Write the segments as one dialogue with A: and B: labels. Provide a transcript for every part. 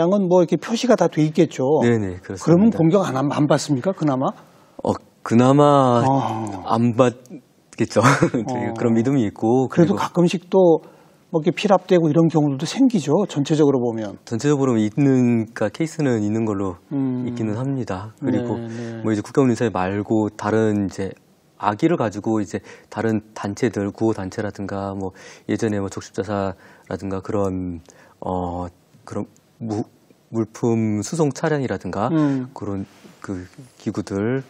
A: 장은 뭐 이렇게 표시가 다 돼 있겠죠.
B: 네네, 그렇습니다.
A: 그러면 공격 안 받습니까? 그나마?
B: 그나마 안 받겠죠. 그런 믿음이 있고.
A: 그래도 가끔씩 또 뭐 이렇게 필압되고 이런 경우도 생기죠. 전체적으로 보면.
B: 전체적으로 있는, 그러니까 케이스는 있는 걸로 있기는 합니다. 그리고 뭐 이제 국경민사회 말고 다른 이제 아기를 가지고 이제 다른 단체들, 구호 단체라든가 뭐 예전에 뭐 적십자사라든가 그런 그런 물품 수송 차량이라든가 그런 그 기구들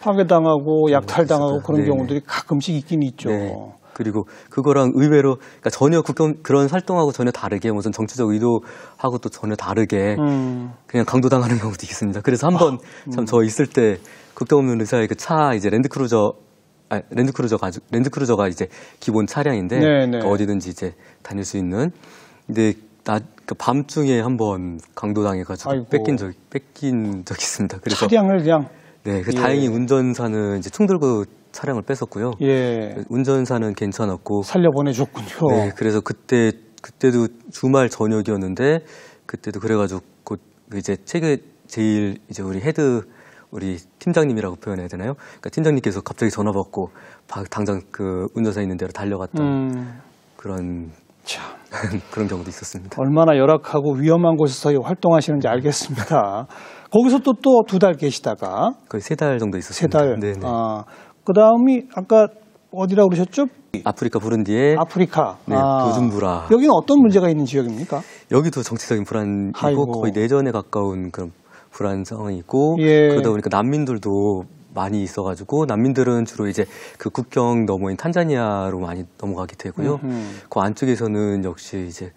B: 파괴당하고
A: 약탈당하고 그런 경우들이 가끔씩 있긴 있죠.
B: 네. 그리고 그거랑 의외로 그러니까 전혀 그런 활동하고 전혀 다르게 무슨 정치적 의도하고 또 전혀 다르게 그냥 강도당하는 경우도 있습니다. 그래서 한번 참 저 있을 때 국경 없는 의사의 그 차 이제 랜드크루저가 이제 기본 차량인데 그러니까 어디든지 이제 다닐 수 있는. 근데 그 밤중에 한번 강도당해가지고 뺏긴 적 있습니다. 그래서
A: 차량을 그냥.
B: 네, 다행히 운전사는 이제 총 들고 차량을 뺏었고요. 운전사는 괜찮았고
A: 살려보내줬군요.
B: 네, 그래서 그때도 주말 저녁이었는데 그때도 그래가지고 이제 제일 이제 우리 팀장님이라고 표현해야 되나요? 그러니까 팀장님께서 갑자기 전화 받고 당장 그 운전사 있는 데로 달려갔던 그런 경우도 있었습니다.
A: 얼마나 열악하고 위험한 곳에서 활동하시는지 알겠습니다. 거기서 또 2달 계시다가
B: 거의 3달 정도 있었습니다.
A: 3달.
B: 네네.
A: 그 다음이 아까 어디라고 그러셨죠?
B: 아프리카 부룬디에.
A: 아프리카.
B: 네, 부준부라.
A: 여기는 어떤 문제가 있는 지역입니까?
B: 여기도 정치적인 불안이고 거의 내전에 가까운 그런 불안 상황이고 그러다 보니까 난민들도 많이 있어가지고 난민들은 주로 이제 그 국경 너머인 탄자니아로 많이 넘어가게 되고요. 그 안쪽에서는 역시 이제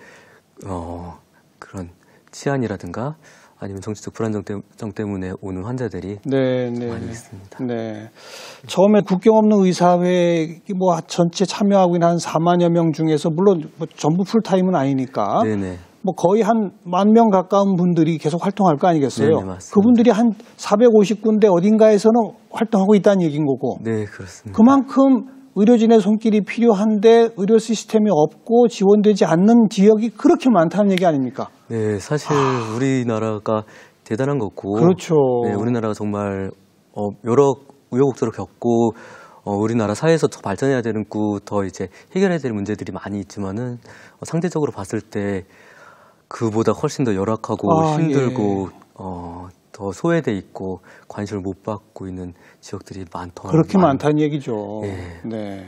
B: 그런 치안이라든가 아니면 정치적 불안정 때문에 오는 환자들이 많이 있습니다.
A: 네. 처음에 국경 없는 의사회 뭐 전체 참여하고 있는 한 4만여 명 중에서 물론 뭐 전부 풀타임은 아니니까 뭐 거의 한 10,000명 가까운 분들이 계속 활동할 거 아니겠어요?
B: 네네, 맞습니다.
A: 그분들이 한 450군데 어딘가에서는 활동하고 있다는 얘기인 거고.
B: 네, 그렇습니다.
A: 그만큼 의료진의 손길이 필요한데 의료 시스템이 없고 지원되지 않는 지역이 그렇게 많다는 얘기 아닙니까?
B: 네, 사실 우리나라가 대단한 거고.
A: 그렇죠.
B: 네, 우리나라가 정말 여러 우여곡절을 겪고 우리나라 사회에서 더 발전해야 되는 더 이제 해결해야 될 문제들이 많이 있지만은 상대적으로 봤을 때 그보다 훨씬 더 열악하고 힘들고 더 소외돼 있고 관심을 못 받고 있는 지역들이
A: 그렇게 많다는 얘기죠. 네.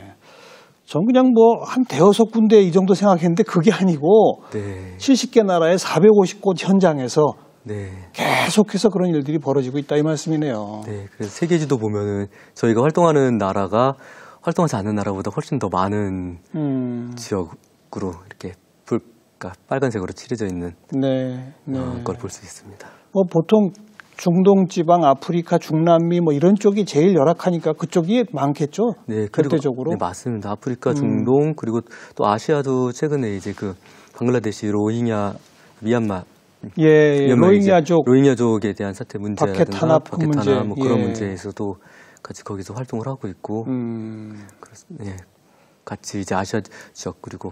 A: 전 그냥 뭐 한 대여섯 군데 이 정도 생각했는데 그게 아니고 70개 나라의 450곳 현장에서 계속해서 그런 일들이 벌어지고 있다 이 말씀이네요.
B: 네. 그래서 세계지도 보면은 저희가 활동하는 나라가 활동하지 않는 나라보다 훨씬 더 많은 지역으로 이렇게 그러니까 빨간색으로 칠해져 있는 걸 볼 수 있습니다.
A: 뭐 보통 중동 지방, 아프리카, 중남미 뭐 이런 쪽이 제일 열악하니까 그쪽이 많겠죠.
B: 네,
A: 절대적으로.
B: 네, 맞습니다. 아프리카, 중동 그리고 또 아시아도 최근에 이제 그 방글라데시, 로힝야, 미얀마, 로힝야족에 대한 사태 문제라든가 바켓탄압 뭐 그런 문제에서도 같이 거기서 활동을 하고 있고, 같이 이제 아시아 지역 그리고.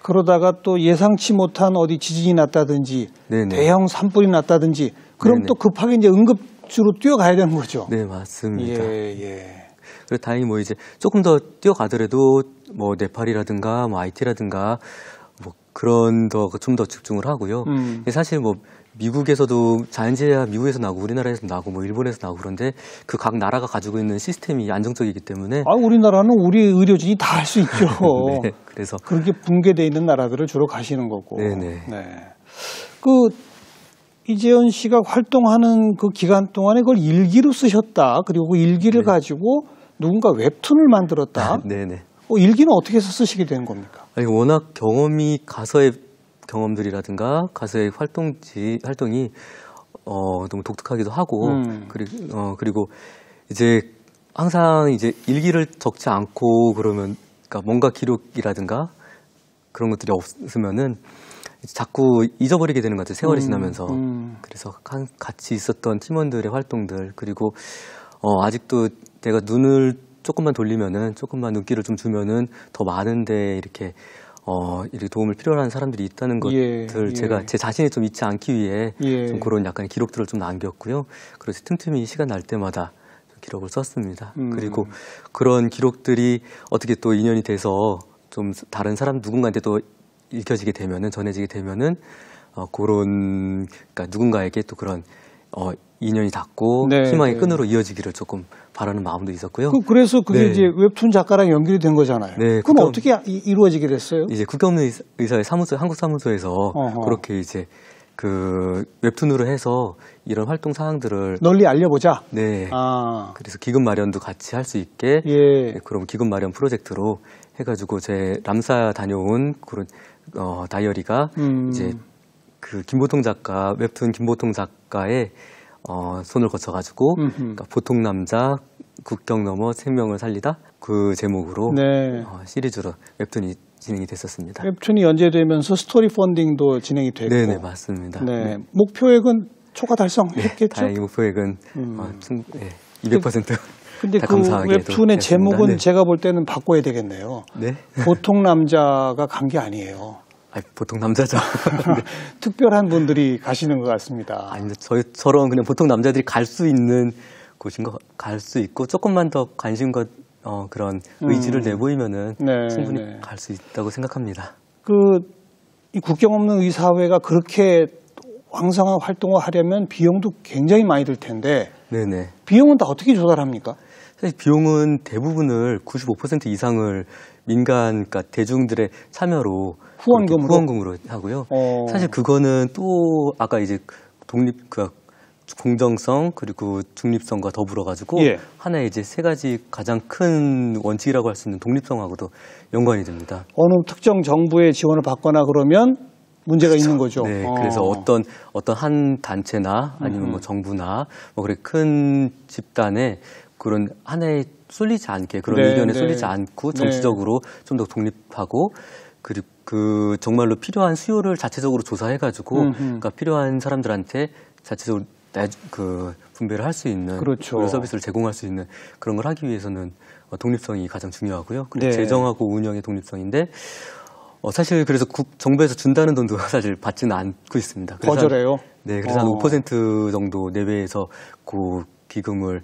A: 그러다가 또 예상치 못한 어디 지진이 났다든지 대형 산불이 났다든지 그럼 또 급하게 이제 응급주로 뛰어가야 되는 거죠.
B: 네, 맞습니다. 그리고 다행히 뭐 이제 조금 더 뛰어가더라도 뭐 네팔이라든가 뭐 IT라든가 뭐 그런 좀 더 집중을 하고요. 사실 뭐 미국에서도 자연재해가 미국에서 나고 우리나라에서 나고 뭐 일본에서 나고 그런데 그 각 나라가 가지고 있는 시스템이 안정적이기 때문에
A: 우리나라는 우리 의료진이 다 할 수 있죠.
B: 네, 그래서
A: 그렇게 붕괴되어 있는 나라들을 주로 가시는 거고. 이재현 씨가 활동하는 그 기간 동안에 그걸 일기로 쓰셨다. 그리고 그 일기를 가지고 누군가 웹툰을 만들었다. 일기는 어떻게 해서 쓰시게 된 겁니까?
B: 워낙 가서의 경험들이라든가 가서의 활동이 너무 독특하기도 하고 그리고 이제 항상 이제 일기를 적지 않고 그러면 그러니까 뭔가 기록이라든가 그런 것들이 없으면은 자꾸 잊어버리게 되는 것 같아요. 세월이 지나면서. 그래서 같이 있었던 팀원들의 활동들 그리고 아직도 내가 눈을 조금만 돌리면은 조금만 눈길을 좀 주면은 더 많은데 이렇게 이렇게 도움을 필요로 하는 사람들이 있다는 것들 제가 제 자신이 좀 잊지 않기 위해 좀 그런 약간의 기록들을 좀 남겼고요. 그래서 틈틈이 시간 날 때마다 기록을 썼습니다. 그리고 그런 기록들이 어떻게 또 인연이 돼서 좀 다른 사람 누군가한테 또 읽혀지게 되면은, 전해지게 되면은 그런, 그러니까 누군가에게 또 그런 인연이 닿고 희망의 끈으로 이어지기를 조금 바라는 마음도 있었고요.
A: 그래서 그게 이제 웹툰 작가랑 연결이 된 거잖아요. 그럼 어떻게 이루어지게 됐어요?
B: 이제 국경없는 의사의 사무소, 한국 사무소에서 그렇게 이제 그 웹툰으로 해서 이런 활동 사항들을
A: 널리 알려보자.
B: 네. 그래서 기금 마련도 같이 할 수 있게 그럼 기금 마련 프로젝트로 해가지고 제 람사 다녀온 그런 다이어리가 이제 그 김보통 작가, 웹툰 김보통 작가의 손을 거쳐가지고 그러니까 보통 남자 국경 넘어 생명을 살리다 그 제목으로 시리즈로 웹툰이 진행이 됐었습니다.
A: 웹툰이 연재되면서 스토리 펀딩도 진행이 됐고.
B: 네네 맞습니다.
A: 목표액은 초과 달성했겠죠?
B: 다행히 목표액은 200%
A: 근데 그 웹툰의 제목은 제가 볼 때는 바꿔야 되겠네요. 보통 남자가 간 게 아니에요.
B: 보통 남자죠.
A: 특별한 분들이 가시는 것 같습니다.
B: 아니, 저런 그냥 보통 남자들이 갈 수 있는 곳인 갈 수 있고 조금만 더 관심과 그런 의지를 내보이면은 충분히 갈 수 있다고 생각합니다.
A: 이 국경 없는 의사회가 그렇게 왕성한 활동을 하려면 비용도 굉장히 많이 들 텐데. 비용은 다 어떻게 조달합니까?
B: 사실 비용은 대부분을 95% 이상을 민간, 그러니까 대중들의 참여로 후원금으로 하고요. 사실 그거는 또 아까 이제 공정성 그리고 중립성과 더불어 가지고 하나의 이제 세 가지 가장 큰 원칙이라고 할 수 있는 독립성하고도 연관이 됩니다.
A: 어느 특정 정부의 지원을 받거나 그러면 문제가 있는 거죠.
B: 그래서 어떤 한 단체나 아니면 뭐 정부나 뭐 그래 큰 집단의 그런 하나에 쏠리지 않게 그런 의견에 쏠리지 않고 정치적으로 좀 더 독립하고 그리고 그 정말로 필요한 수요를 자체적으로 조사해가지고 그러니까 필요한 사람들한테 자체적으로 분배를 할 수 있는 그런 서비스를 제공할 수 있는 그런 걸 하기 위해서는 독립성이 가장 중요하고요. 그리고 재정하고 운영의 독립성인데 사실 그래서 정부에서 준다는 돈도 사실 받지는 않고 있습니다.
A: 거절해요?
B: 그래서 한 5% 정도 내외에서 그 기금을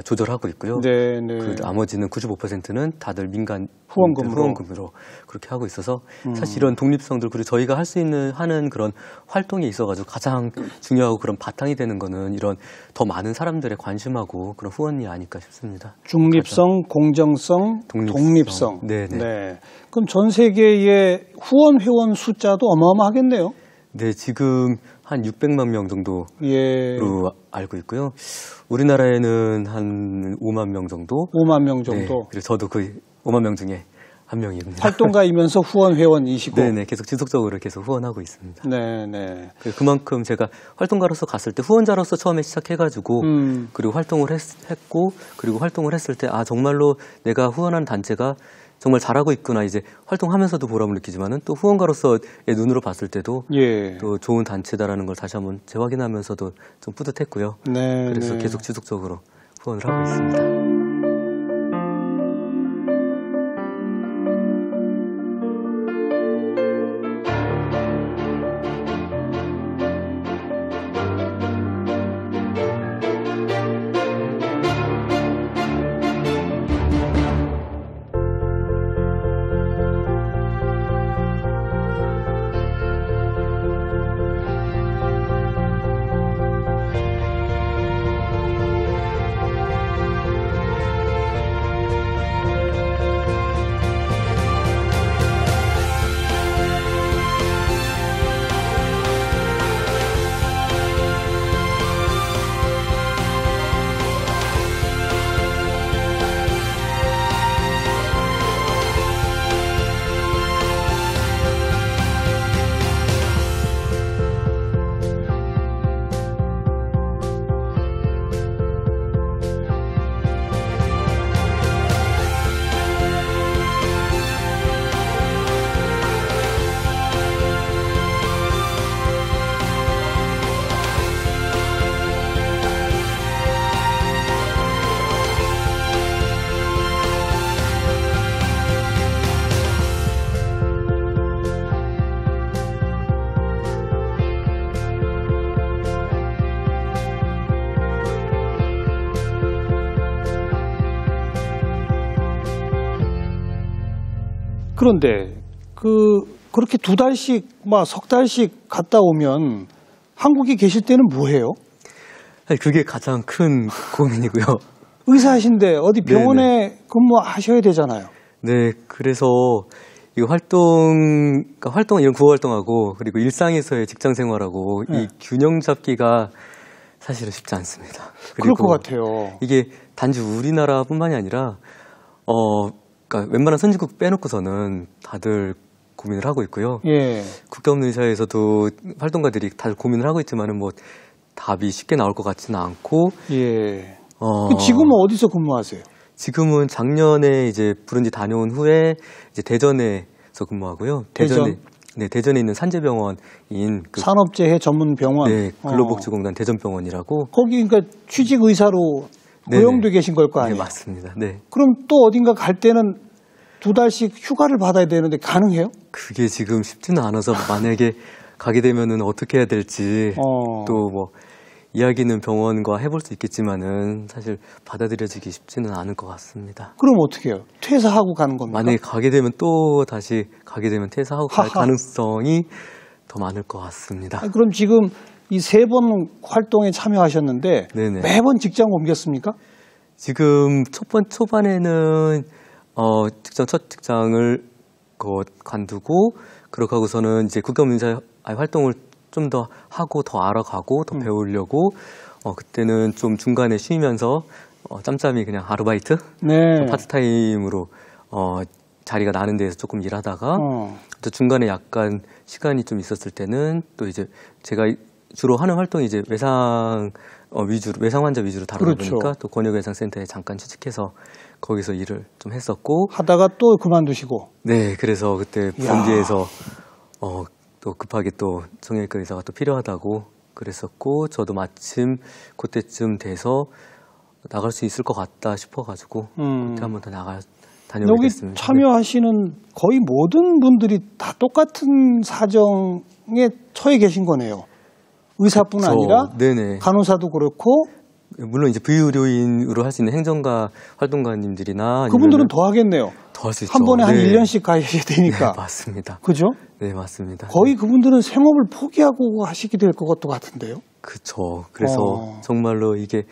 B: 조절하고 있고요. 그 나머지는 95%는 다들 민간 후원금으로 그렇게 하고 있어서 사실 이런 독립성들 그리고 저희가 할 수 있는 하는 그런 활동에 있어가지고 가장 중요하고 그런 바탕이 되는 거는 이런 더 많은 사람들의 관심하고 그런 후원이 아닐까 싶습니다.
A: 중립성, 공정성, 독립성. 그럼 전 세계의 후원 회원 숫자도 어마어마하겠네요.
B: 지금 한 600만 명 정도로 알고 있고요. 우리나라에는 한 5만 명 정도.
A: 5만 명 정도.
B: 그래서 저도 그 5만 명 중에 한 명입니다.
A: 활동가이면서 후원 회원이시고.
B: 계속 지속적으로 계속 후원하고 있습니다. 그만큼 제가 활동가로서 갔을 때 후원자로서 처음에 시작해가지고 그리고 활동을 했고 그리고 활동을 했을 때 정말로 내가 후원한 단체가 정말 잘하고 있구나 이제 활동하면서도 보람을 느끼지만은 또 후원가로서의 눈으로 봤을 때도 또 좋은 단체다라는 걸 다시 한번 재확인하면서도 좀 뿌듯했고요. 그래서 계속 지속적으로 후원을 하고 있습니다.
A: 그런데 그렇게 2달씩 막 석 달씩 갔다 오면 한국에 계실 때는 뭐 해요?
B: 그게 가장 큰 고민이고요.
A: 의사이신데 어디 병원에
B: 네네.
A: 근무하셔야 되잖아요.
B: 네, 그래서 이 활동은 이런 구호 활동하고 그리고 일상에서의 직장 생활하고
A: 네.
B: 이 균형 잡기가 사실은 쉽지 않습니다.
A: 그럴
B: 그리고
A: 것 같아요.
B: 이게 단지 우리나라뿐만이 아니라 그러니까 웬만한 선진국 빼놓고서는 다들 고민을 하고 있고요.
A: 예.
B: 국가없는 의사에서도 활동가들이 다들 고민을 하고 있지만은 뭐 답이 쉽게 나올 것 같지는 않고.
A: 예. 지금은 어디서 근무하세요?
B: 지금은 작년에 이제 부른지 다녀온 후에 이제 대전에서 근무하고요.
A: 대전?
B: 네, 대전에 있는 산재병원인
A: 산업재해 전문 병원.
B: 네, 근로복지공단 대전병원이라고.
A: 거기 그러니까 취직 의사로 고용돼 계신 걸 거 아니에요?
B: 네, 맞습니다. 네.
A: 그럼 또 어딘가 갈 때는 2달씩 휴가를 받아야 되는데 가능해요?
B: 그게 지금 쉽지는 않아서 만약에 가게 되면은 어떻게 해야 될지 또 뭐 이야기는 병원과 해볼 수 있겠지만은 사실 받아들여지기 쉽지는 않을 것 같습니다.
A: 그럼 어떻게 해요? 퇴사하고 가는 겁니까?
B: 만약에 가게 되면 또 다시 가게 되면 퇴사하고 갈 가능성이 더 많을 것 같습니다.
A: 그럼 지금 이 3번 활동에 참여하셨는데
B: 네네.
A: 매번 직장 옮겼습니까?
B: 지금 초반에는 첫 직장을 관두고 그렇게 하고서는 이제 국가없는 활동을 좀 더 하고 더 알아가고 더 배우려고 그때는 좀 중간에 쉬면서 짬짬이 그냥 아르바이트,
A: 네.
B: 파트타임으로 자리가 나는 데에서 조금 일하다가 또 중간에 약간 시간이 좀 있었을 때는 또 이제 제가 주로 하는 활동이 이제 외상 환자 위주로 다루다
A: 그렇죠.
B: 보니까 또 권역외상센터에 잠깐 취직해서 거기서 일을 좀 했었고
A: 하다가 또 그만두시고.
B: 네, 그래서 그때 부산지에서 또 급하게 또 정형외과 의사가 또 필요하다고 그랬었고 저도 마침 그때쯤 돼서 나갈 수 있을 것 같다 싶어가지고 그때 한번 더 다녀오게
A: 여기
B: 됐습니다.
A: 참여하시는 거의 모든 분들이 다 똑같은 사정에 처해 계신 거네요. 의사뿐 아니라
B: 네네.
A: 간호사도 그렇고
B: 물론 이제 비의료인으로 할 수 있는 행정가 활동가님들이나
A: 그분들은 더 하겠네요.
B: 더 할 수 있죠.
A: 한 번에 한
B: 네.
A: 1년씩 가셔야 되니까.
B: 네, 맞습니다.
A: 그죠?
B: 네, 맞습니다.
A: 거의 그분들은 생업을 포기하고 하시게 될 것 같은데요.
B: 그렇죠. 그래서 정말로 이게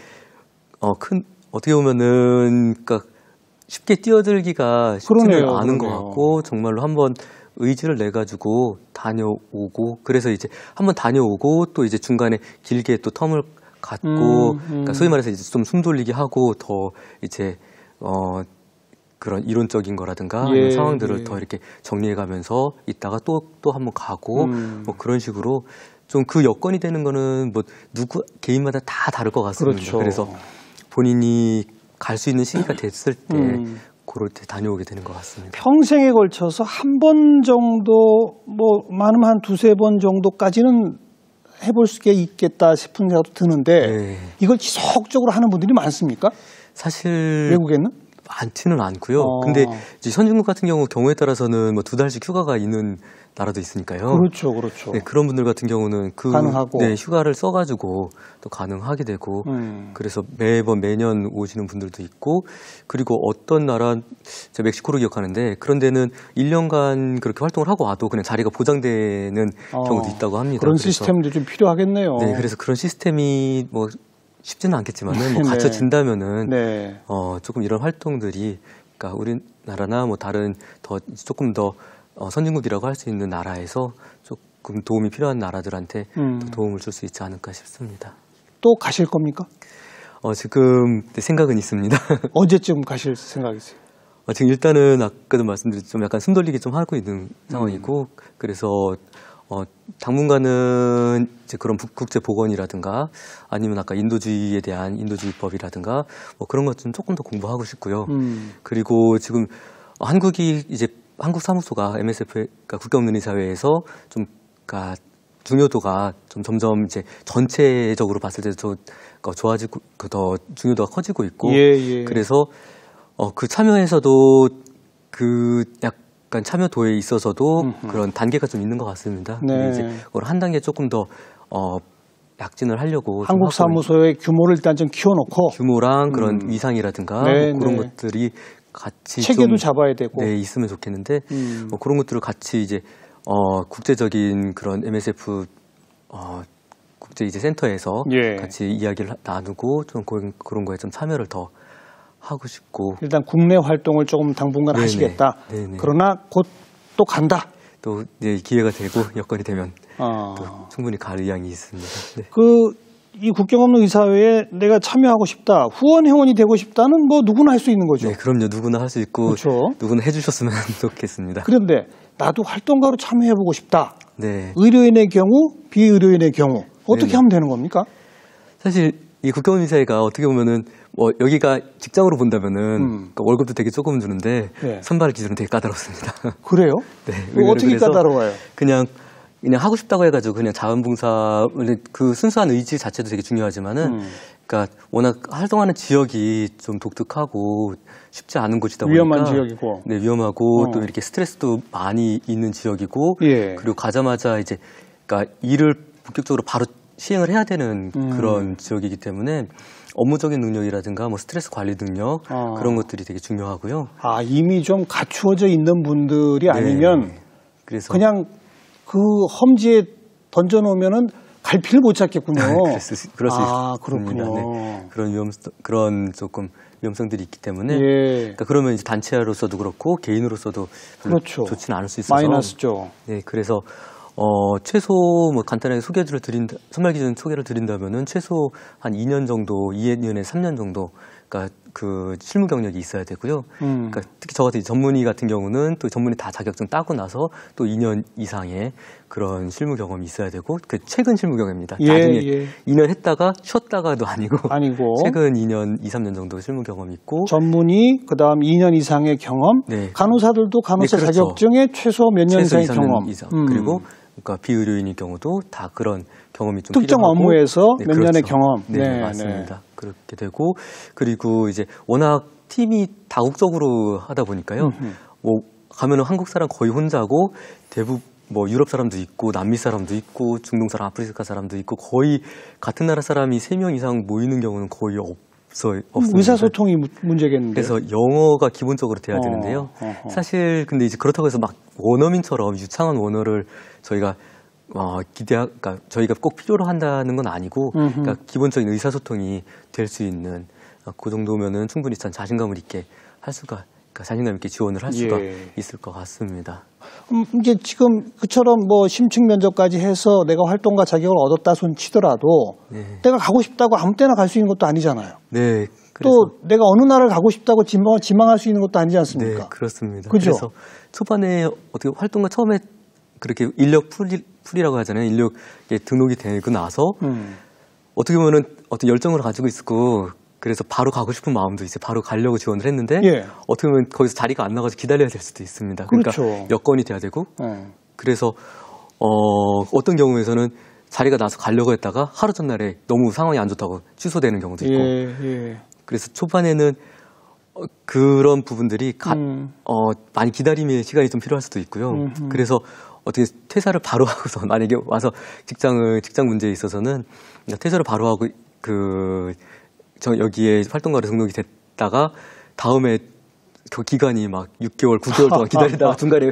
B: 어떻게 보면은 그러니까 쉽게 뛰어들기가 쉽지는 않은 것 같고 정말로 한번 의지를 내 가지고 다녀오고 그래서 이제 한번 다녀오고 또 이제 중간에 길게 또 텀을 갖고 그러니까 소위 말해서 이제 좀 숨 돌리기 하고 더 이제 그런 이론적인 거라든가 아니면 상황들을 더 이렇게 정리해 가면서 있다가 또 한번 가고 뭐 그런 식으로 좀 그 여건이 되는 거는 뭐 개인마다 다 다를 것 같습니다.
A: 그렇죠.
B: 그래서 본인이 갈 수 있는 시기가 됐을 때 그럴 때 다녀오게 되는 것 같습니다.
A: 평생에 걸쳐서 한 번 정도 뭐 많으면 한 2-3번 정도까지는 해볼 수 있겠다 싶은 생각도 드는데
B: 네.
A: 이걸 지속적으로 하는 분들이 많습니까?
B: 사실
A: 외국에는?
B: 많지는 않고요. 근데 이제 선진국 같은 경우에 따라서는 뭐 2달씩 휴가가 있는 나라도 있으니까요.
A: 그렇죠, 그렇죠.
B: 네, 그런 분들 같은 경우는
A: 가능하고.
B: 네, 휴가를 써가지고 또 가능하게 되고 그래서 매년 오시는 분들도 있고 그리고 어떤 나라 제가 멕시코로 기억하는데 그런 데는 1년간 그렇게 활동을 하고 와도 그냥 자리가 보장되는 경우도 있다고 합니다.
A: 그런 시스템도 좀 필요하겠네요.
B: 네, 그래서 그런 시스템이 뭐 쉽지는 않겠지만은 뭐 갖춰진다면은
A: 네.
B: 조금 이런 활동들이 그러니까 우리나라나 뭐 다른 조금 더 선진국이라고 할 수 있는 나라에서 조금 도움이 필요한 나라들한테 더 도움을 줄 수 있지 않을까 싶습니다.
A: 또 가실 겁니까?
B: 지금 생각은 있습니다.
A: 언제쯤 가실 생각이세요?
B: 지금 일단은 아까도 말씀드렸지만 좀 약간 숨 돌리기 좀 하고 있는 상황이고 그래서 당분간은 이제 그런 국제 보건이라든가 아니면 아까 인도주의에 대한 인도주의법이라든가 뭐 그런 것 좀 조금 더 공부하고 싶고요. 그리고 지금 한국이 이제 한국 사무소가 MSF, 그러니까 국가없는 의사회에서 좀 그러니까 중요도가 좀 점점 이제 전체적으로 봤을 때도 좋아지고 더 중요도가 커지고 있고 그래서 그 참여에서도 그 약간 참여도에 있어서도 그런 단계가 좀 있는 것 같습니다.
A: 네.
B: 이제 그걸 한 단계 조금 더 약진을 하려고
A: 한국 사무소의 규모를 일단 좀 키워놓고
B: 규모랑 그런 위상이라든가 뭐 그런 것들이 같이
A: 체계도
B: 좀,
A: 잡아야 되고.
B: 네, 있으면 좋겠는데 뭐 그런 것들을 같이 이제 국제적인 그런 MSF 국제 이제 센터에서
A: 예.
B: 같이 이야기를 나누고 좀 그런 거에 좀 참여를 더 하고 싶고.
A: 일단 국내 활동을 조금 당분간
B: 네네.
A: 하시겠다.
B: 네네.
A: 그러나 곧 또 간다.
B: 또 이제 기회가 되고 여건이 되면 또 충분히 갈 의향이 있습니다. 네.
A: 이 국경 없는 의사회에 내가 참여하고 싶다, 후원 회원이 되고 싶다는 뭐 누구나 할 수 있는 거죠.
B: 네, 그럼요. 누구나 할 수 있고
A: 그렇죠.
B: 누구나 해주셨으면 좋겠습니다.
A: 그런데 나도 활동가로 참여해보고 싶다.
B: 네.
A: 의료인의 경우, 비의료인의 경우 어떻게
B: 네네.
A: 하면 되는 겁니까?
B: 사실 이 국경의사회가 어떻게 보면은 뭐 여기가 직장으로 본다면은 그러니까 월급도 되게 조금 주는데
A: 네.
B: 선발 기준은 되게 까다롭습니다.
A: 그래요?
B: 네.
A: 어떻게
B: 그래서
A: 까다로워요?
B: 그냥 하고 싶다고 해가지고 그냥 자원봉사 그 순수한 의지 자체도 되게 중요하지만은 그러니까 워낙 활동하는 지역이 좀 독특하고 쉽지 않은 곳이다 보니까
A: 위험한 지역이고,
B: 네, 위험하고 또 이렇게 스트레스도 많이 있는 지역이고
A: 예.
B: 그리고 가자마자 이제 그러니까 일을 본격적으로 바로 시행을 해야 되는 그런 지역이기 때문에 업무적인 능력이라든가 뭐 스트레스 관리 능력 그런 것들이 되게 중요하고요.
A: 아, 이미 좀 갖추어져 있는 분들이
B: 네.
A: 아니면
B: 그래서
A: 그냥 그 험지에 던져놓으면은 갈피를 못 찾겠군요.
B: 그럴 수 있습니다.
A: 그렇군요.
B: 네. 그런 조금 위험성들이 있기 때문에
A: 예.
B: 그러니까 그러면 이제 단체로서도 그렇고 개인으로서도 별로
A: 그렇죠.
B: 좋지는 않을 수 있어서
A: 마이너스죠.
B: 네, 그래서 최소 뭐 간단하게 선발 기준 소개를 드린다면은 최소 한 2년 정도, 2년에 3년 정도, 그러니까 그 실무 경력이 있어야 되고요. 그러니까 특히 저 같은 전문의 같은 경우는 또 전문의 다 자격증 따고 나서 또 2년 이상의 그런 실무 경험이 있어야 되고, 그 최근 실무 경험입니다.
A: 예,
B: 나중에
A: 예.
B: 2년 했다가 쉬었다가도 아니고 최근 2년, 2, 3년 정도 실무 경험이 있고
A: 전문의, 그다음 2년 이상의 경험,
B: 네.
A: 간호사들도 간호사
B: 네, 그렇죠.
A: 자격증에 최소 몇 년
B: 최소
A: 이상의
B: 2, 3년
A: 경험.
B: 이상. 그리고 그러니까 비의료인의 경우도 다 그런 경험이 좀
A: 특정
B: 필요하고.
A: 업무에서
B: 네,
A: 몇
B: 그렇죠.
A: 년의 경험.
B: 네, 맞습니다. 그렇게 되고 그리고 이제 워낙 팀이 다국적으로 하다 보니까요. 뭐 가면은 한국 사람 거의 혼자고 대부분 뭐 유럽 사람도 있고 남미 사람도 있고 중동 사람, 아프리카 사람도 있고 거의 같은 나라 사람이 3명 이상 모이는 경우는 거의 없습니다.
A: 의사소통이 문제겠는데.
B: 그래서 영어가 기본적으로 돼야 되는데요. 사실 근데 이제 그렇다고 해서 막 원어민처럼 유창한 원어를 저희가 그러니까 저희가 꼭 필요로 한다는 건 아니고, 그러니까 기본적인 의사소통이 될 수 있는 그 정도면은 충분히 자신감을 있게 할 수가, 그러니까 자신감 있게 지원을 할 수가 있을 것 같습니다.
A: 이제 지금 그처럼 뭐 심층 면접까지 해서 내가 활동가 자격을 얻었다 손 치더라도 내가 가고 싶다고 아무 때나 갈 수 있는 것도 아니잖아요.
B: 네.
A: 또 내가 어느 나라를 가고 싶다고 지망할 수 있는 것도 아니지 않습니까?
B: 네, 그렇습니다.
A: 그죠?
B: 그래서 초반에 어떻게 활동가 처음에 그렇게 인력 풀이라고 하잖아요. 인력에 등록이 되고 나서 어떻게 보면은 어떤 열정을 가지고 있고 그래서 바로 가고 싶은 마음도 이제 바로 가려고 지원을 했는데 어떻게 보면 거기서 자리가 안 나가서 기다려야 될 수도 있습니다. 그러니까
A: 그렇죠.
B: 여건이 돼야 되고 그래서 어떤 경우에서는 자리가 나서 가려고 했다가 하루 전날에 너무 상황이 안 좋다고 취소되는 경우도 있고 그래서 초반에는 그런 부분들이 많이 기다림의 시간이 좀 필요할 수도 있고요. 그래서 어떻게 퇴사를 바로 하고서 만약에 와서 직장 문제에 있어서는 퇴사를 바로 하고 여기에 활동가로 등록이 됐다가 다음에 그 기간이 막 6개월, 9개월 동안 기다리다가 중간에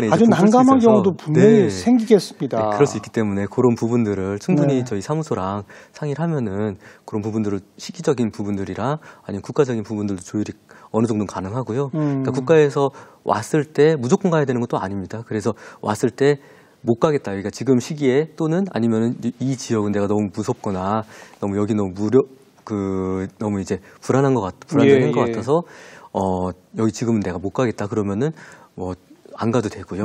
A: 아주 난감한 경우도 분명히 생기겠습니다.
B: 네, 그럴 수 있기 때문에 그런 부분들을 충분히 저희 사무소랑 상의를 하면은 그런 부분들을 시기적인 부분들이랑 아니면 국가적인 부분들도 조율이 어느 정도는 가능하고요. 그러니까 국가에서 왔을 때 무조건 가야 되는 것도 아닙니다. 그래서 왔을 때 못 가겠다. 그러니까 지금 시기에 또는 아니면은 이 지역은 내가 너무 무섭거나 너무 여기 너무 너무 이제 불안한 것 같아서 여기 지금은 내가 못 가겠다. 그러면은 뭐 안 가도 되고요.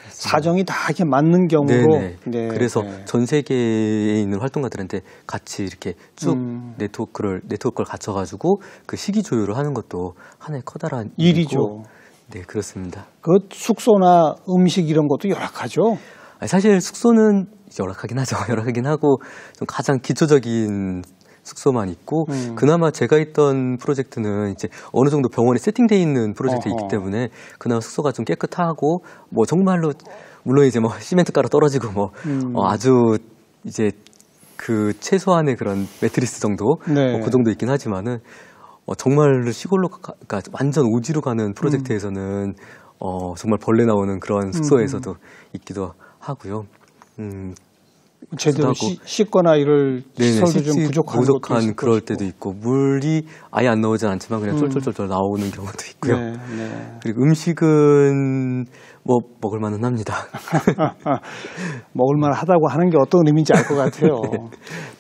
A: 사정이 다 이렇게 맞는 경우로.
B: 그래서 전 세계에 있는 활동가들한테 같이 이렇게 쭉 네트워크를 갖춰가지고 그 시기 조율을 하는 것도 하나의 커다란
A: 일이죠.
B: 네, 그렇습니다.
A: 그 숙소나 음식 이런 것도 열악하죠?
B: 사실 숙소는 열악하긴 하죠. 열악하긴 하고 좀 가장 기초적인 숙소만 있고 그나마 제가 있던 프로젝트는 이제 어느 정도 병원에 세팅돼 있는 프로젝트이기 때문에 그나마 숙소가 좀 깨끗하고 뭐 정말로 물론 이제 뭐 시멘트 가루 떨어지고 뭐 아주 이제 그 최소한의 그런 매트리스 정도 그 정도 있긴 하지만은 정말로 시골로 그러니까 완전 오지로 가는 프로젝트에서는 정말 벌레 나오는 그런 숙소에서도 있기도 하고요.
A: 제대로 씻거나 이럴 시설도 좀 부족한
B: 그럴 때도 있고 물이 아예 안 나오진 않지만 그냥 쫄쫄쫄쫄 나오는 경우도 있고요.
A: 네, 네.
B: 그리고 음식은 뭐 먹을만은 합니다.
A: 먹을만하다고 하는 게 어떤 의미인지 알 것 같아요.
B: 네.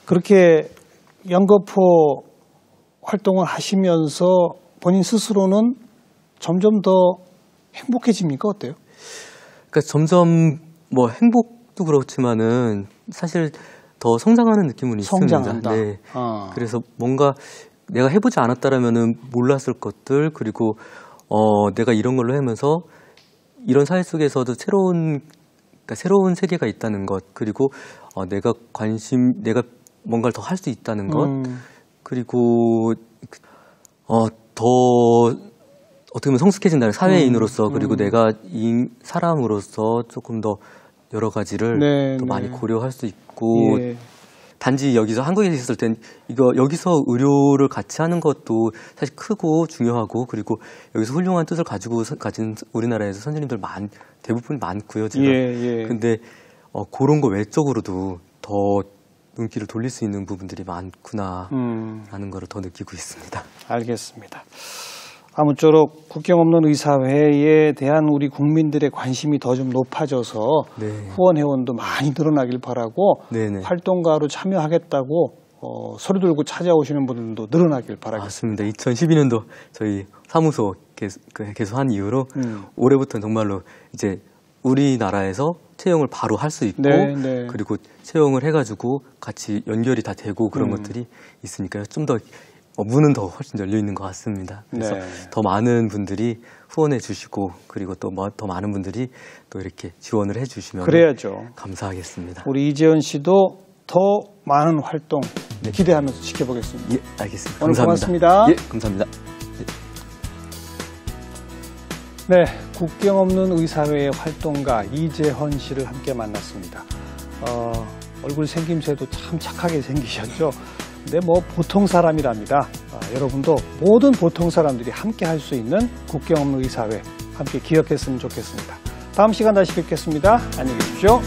A: 그렇게 연거푸 활동을 하시면서 본인 스스로는 점점 더 행복해집니까? 어때요?
B: 그러니까 점점 뭐 행복도 그렇지만은 사실 더 성장하는 느낌은
A: 성장한다.
B: 있습니다. 네. 그래서 뭔가 내가 해보지 않았다라면은 몰랐을 것들 그리고 내가 이런 걸로 하면서 이런 사회 속에서도 새로운 세계가 있다는 것 그리고 내가 뭔가를 더 할 수 있다는 것 그리고 더 어떻게 보면 성숙해진다는 사회인으로서 그리고 내가 사람으로서 조금 더 여러 가지를 더 많이 고려할 수 있고 단지 여기서 한국에 있었을 땐 여기서 의료를 같이 하는 것도 사실 크고 중요하고 그리고 여기서 훌륭한 뜻을 가진 우리나라에서 선생님들 대부분 많고요. 제가. 근데 그런 거 외적으로도 더 눈길을 돌릴 수 있는 부분들이 많구나 라는 걸 더 느끼고 있습니다.
A: 알겠습니다. 아무쪼록 국경 없는 의사회에 대한 우리 국민들의 관심이 더 좀 높아져서 후원 회원도 많이 늘어나길 바라고 활동가로 참여하겠다고 소리 들고 찾아오시는 분들도 늘어나길 바라겠습니다.
B: 맞습니다. 2012년도 저희 사무소 개소한 이후로 올해부터는 정말로 이제 우리나라에서 채용을 바로 할 수 있고 그리고 채용을 해가지고 같이 연결이 다 되고 그런 것들이 있으니까요. 좀 더 문은 더 훨씬 열려 있는 것 같습니다. 그래서 더 많은 분들이 후원해 주시고 그리고 또 더 많은 분들이 또 이렇게 지원을 해 주시면
A: 그래야죠.
B: 감사하겠습니다.
A: 우리 이재현 씨도 더 많은 활동 기대하면서 지켜보겠습니다.
B: 예, 알겠습니다.
A: 오늘
B: 감사합니다.
A: 고맙습니다.
B: 예, 감사합니다.
A: 네, 국경 없는 의사회의 활동가 이재헌 씨를 함께 만났습니다. 얼굴 생김새도 참 착하게 생기셨죠? 근데 뭐 보통 사람이랍니다. 여러분도 모든 보통 사람들이 함께 할 수 있는 국경 없는 의사회 함께 기억했으면 좋겠습니다. 다음 시간 다시 뵙겠습니다. 안녕히 계십시오.